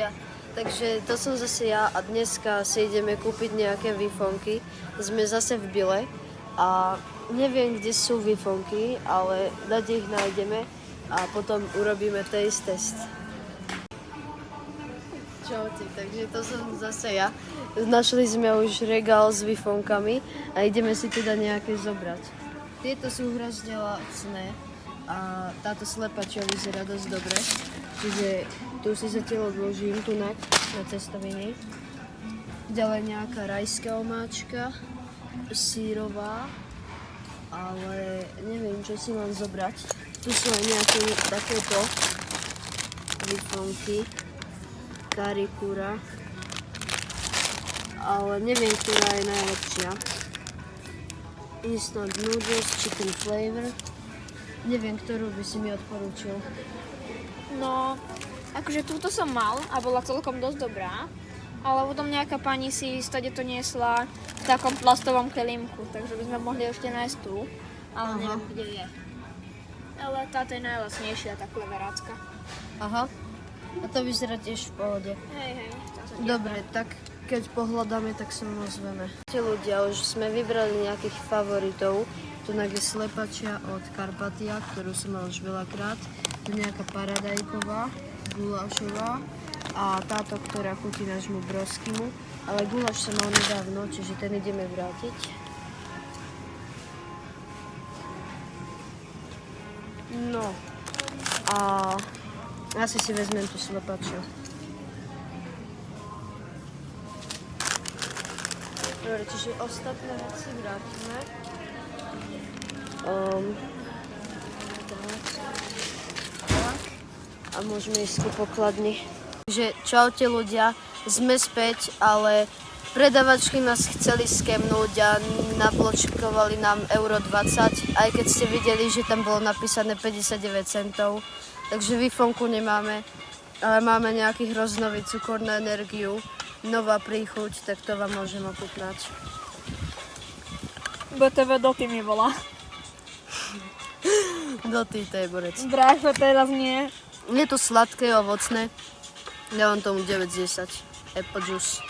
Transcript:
ľudia, takže to som zase ja a dneska si ideme kúpiť nejaké vifonky. Sme zase v Bile a neviem, kde sú vifonky, ale dať ich nájdeme a potom urobíme taste test. Čaute, takže to som zase ja. Našli sme už regál s vifonkami a ideme si teda nejaké zobrať. Tieto sú hrozne lacné a táto slepačia vyzerá dosť dobre. Čiže tu si zatiaľ odložím tu na cestoviny. Ďalej nejaká rajská omáčka, sírová, ale neviem, čo si mám zobrať. Tu sú aj nejaké takéto vifonky, karikúra, ale neviem, ktorá je najlepšia. Instant noodles, chicken flavor. Neviem, ktorú by si mi odporúčil. No, akože túto som mal a bola celkom dosť dobrá, ale potom nejaká pani si stade to niesla v takom plastovom kelímku, takže by sme mohli ešte nájsť tú, ale neviem, kde je. Ale táto je najlacnejšia, tá kleverácka. Aha, a to vyzerá tiež v pohode. Hej, Dobre, tak keď pohľadáme, tak sa ozveme. Ľudia, už sme vybrali nejakých favoritov. Tu je slepačia od Karpatia, ktorú som mal už veľakrát. Tu nejaká paradajková, gulášová a táto, ktorá chutí nášmu broskimu. Ale guláš som mal nedávno, čiže ten ideme vrátiť. No a asi si vezmem tú slepačiu. Dobre, čiže ostatné veci vrátime. Tak. A môžeme ísť ku pokladni. Takže čaute ľudia, sme späť, ale predavačky nás chceli skemnúť a nabločkovali nám euro 20, aj keď ste videli, že tam bolo napísané 59 centov. Takže vifonku nemáme, ale máme nejaký hroznový cukor na energiu. Nová príchuť, tak to vám môžem ochutnať. BTV Doty mi volá. Doty, to je borec. Brácho, teraz nie. Je to sladké, ovocné. Dávam tomu 9 z 10. Apple juice.